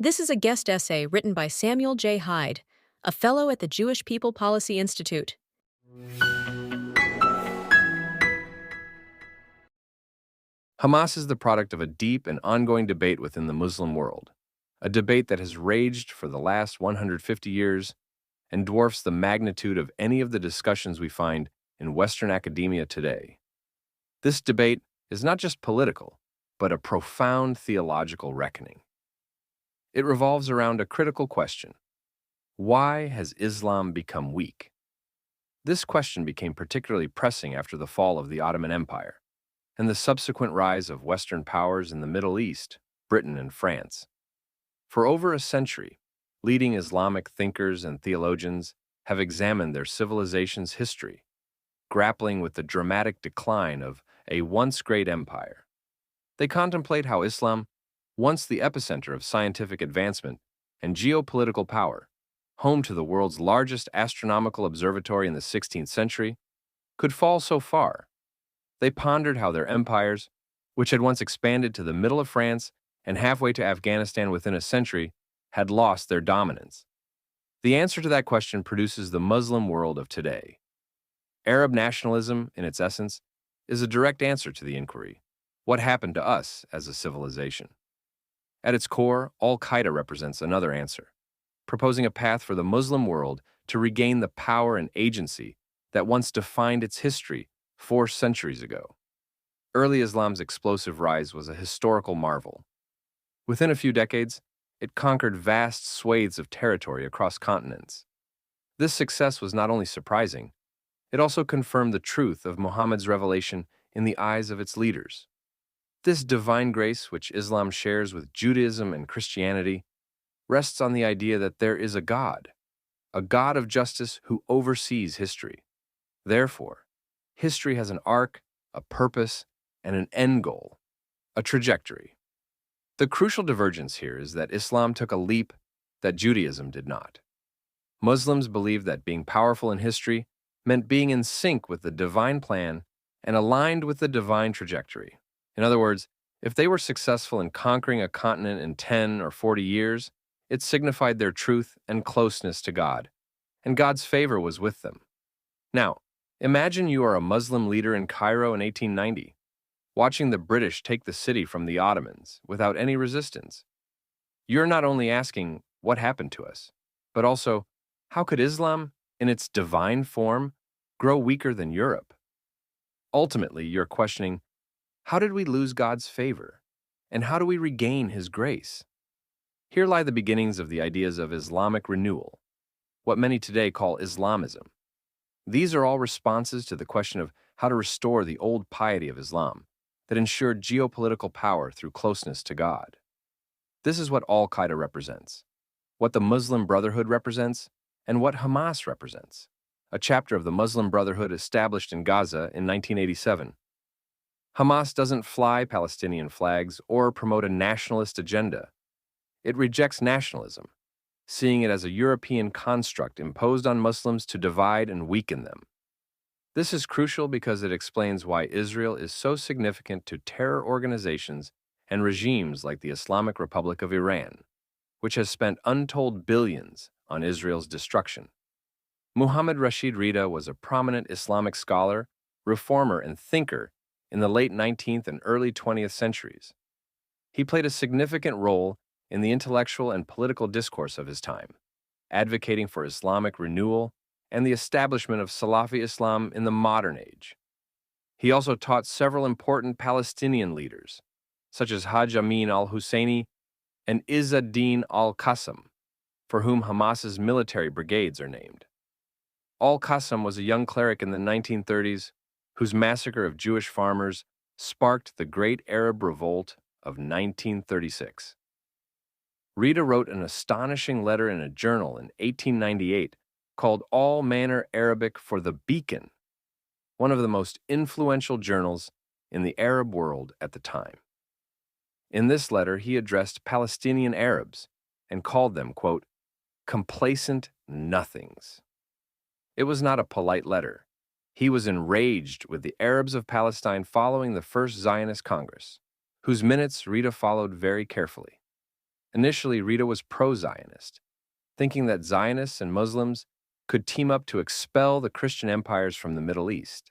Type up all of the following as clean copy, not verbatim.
This is a guest essay written by Samuel J. Hyde, a fellow at the Jewish People Policy Institute. Hamas is the product of a deep and ongoing debate within the Muslim world, a debate that has raged for the last 150 years and dwarfs the magnitude of any of the discussions we find in Western academia today. This debate is not just political, but a profound theological reckoning. It revolves around a critical question: why has Islam become weak? This question became particularly pressing after the fall of the Ottoman Empire and the subsequent rise of Western powers in the Middle East, Britain and France. For over a century, leading Islamic thinkers and theologians have examined their civilization's history, grappling with the dramatic decline of a once great empire. They contemplate how Islam, once the epicenter of scientific advancement and geopolitical power, home to the world's largest astronomical observatory in the 16th century, could fall so far. They pondered how their empires, which had once expanded to the middle of France and halfway to Afghanistan within a century, had lost their dominance. The answer to that question produces the Muslim world of today. Arab nationalism, in its essence, is a direct answer to the inquiry: what happened to us as a civilization? At its core, Al-Qaeda represents another answer, proposing a path for the Muslim world to regain the power and agency that once defined its history 4 centuries ago. Early Islam's explosive rise was a historical marvel. Within a few decades, it conquered vast swathes of territory across continents. This success was not only surprising, it also confirmed the truth of Muhammad's revelation in the eyes of its leaders. This divine grace, which Islam shares with Judaism and Christianity, rests on the idea that there is a God of justice who oversees history. Therefore, history has an arc, a purpose, and an end goal, a trajectory. The crucial divergence here is that Islam took a leap that Judaism did not. Muslims believed that being powerful in history meant being in sync with the divine plan and aligned with the divine trajectory. In other words, if they were successful in conquering a continent in 10 or 40 years, it signified their truth and closeness to God, and God's favor was with them. Now, imagine you are a Muslim leader in Cairo in 1890, watching the British take the city from the Ottomans without any resistance. You're not only asking, what happened to us, but also, how could Islam, in its divine form, grow weaker than Europe? Ultimately, you're questioning, how did we lose God's favor? And how do we regain His grace? Here lie the beginnings of the ideas of Islamic renewal, what many today call Islamism. These are all responses to the question of how to restore the old piety of Islam that ensured geopolitical power through closeness to God. This is what Al-Qaeda represents, what the Muslim Brotherhood represents, and what Hamas represents, a chapter of the Muslim Brotherhood established in Gaza in 1987. Hamas doesn't fly Palestinian flags or promote a nationalist agenda. It rejects nationalism, seeing it as a European construct imposed on Muslims to divide and weaken them. This is crucial because it explains why Israel is so significant to terror organizations and regimes like the Islamic Republic of Iran, which has spent untold billions on Israel's destruction. Muhammad Rashid Rida was a prominent Islamic scholar, reformer, and thinker in the late 19th and early 20th centuries. He played a significant role in the intellectual and political discourse of his time, advocating for Islamic renewal and the establishment of Salafi Islam in the modern age. He also taught several important Palestinian leaders, such as Haj Amin al-Husseini and Izz ad-Din al-Qassam, for whom Hamas's military brigades are named. Al-Qassam was a young cleric in the 1930s whose massacre of Jewish farmers sparked the Great Arab Revolt of 1936. Rita wrote an astonishing letter in a journal in 1898 called All Manner Arabic for the Beacon, one of the most influential journals in the Arab world at the time. In this letter, he addressed Palestinian Arabs and called them, quote, complacent nothings. It was not a polite letter. He was enraged with the Arabs of Palestine following the First Zionist Congress, whose minutes Rita followed very carefully. Initially, Rita was pro-Zionist, thinking that Zionists and Muslims could team up to expel the Christian empires from the Middle East.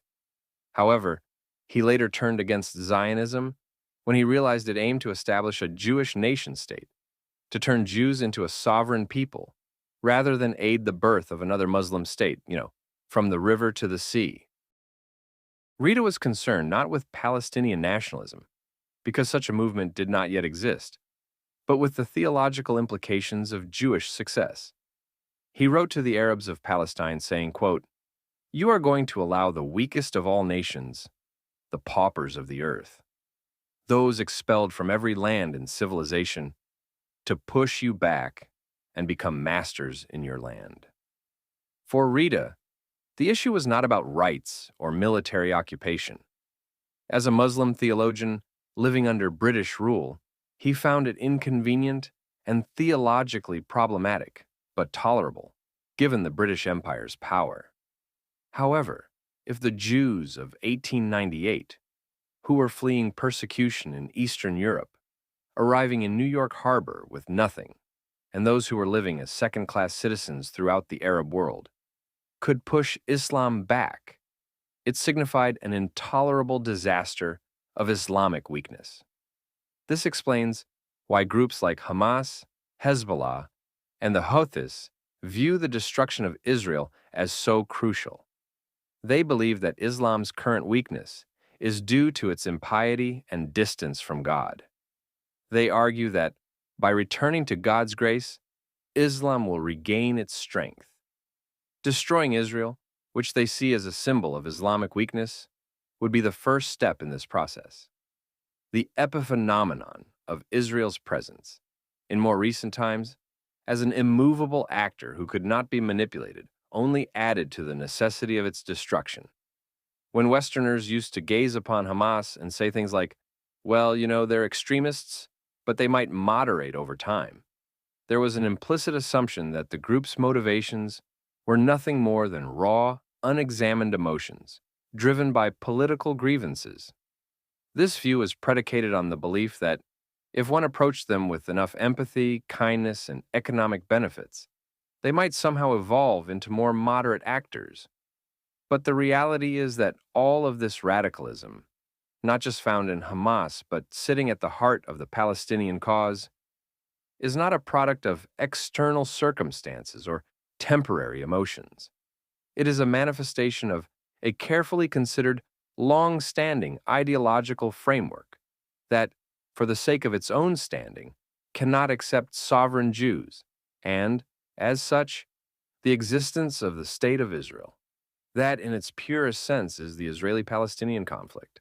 However, he later turned against Zionism when he realized it aimed to establish a Jewish nation-state, to turn Jews into a sovereign people, rather than aid the birth of another Muslim state, from the river to the sea. Rita was concerned not with Palestinian nationalism, because such a movement did not yet exist, but with the theological implications of Jewish success. He wrote to the Arabs of Palestine saying, quote, "You are going to allow the weakest of all nations, the paupers of the earth, those expelled from every land and civilization, to push you back and become masters in your land." For Rita, the issue was not about rights or military occupation. As a Muslim theologian living under British rule, he found it inconvenient and theologically problematic, but tolerable, given the British Empire's power. However, if the Jews of 1898, who were fleeing persecution in Eastern Europe, arriving in New York Harbor with nothing, and those who were living as second-class citizens throughout the Arab world, could push Islam back, it signified an intolerable disaster of Islamic weakness. This explains why groups like Hamas, Hezbollah, and the Houthis view the destruction of Israel as so crucial. They believe that Islam's current weakness is due to its impiety and distance from God. They argue that by returning to God's grace, Islam will regain its strength. Destroying Israel, which they see as a symbol of Islamic weakness, would be the first step in this process. The epiphenomenon of Israel's presence, in more recent times, as an immovable actor who could not be manipulated, only added to the necessity of its destruction. When Westerners used to gaze upon Hamas and say things like, well, they're extremists, but they might moderate over time, there was an implicit assumption that the group's motivations were nothing more than raw, unexamined emotions, driven by political grievances. This view is predicated on the belief that if one approached them with enough empathy, kindness, and economic benefits, they might somehow evolve into more moderate actors. But the reality is that all of this radicalism, not just found in Hamas, but sitting at the heart of the Palestinian cause, is not a product of external circumstances or temporary emotions. It is a manifestation of a carefully considered, long-standing ideological framework that, for the sake of its own standing, cannot accept sovereign Jews and, as such, the existence of the State of Israel. That, in its purest sense, is the Israeli-Palestinian conflict.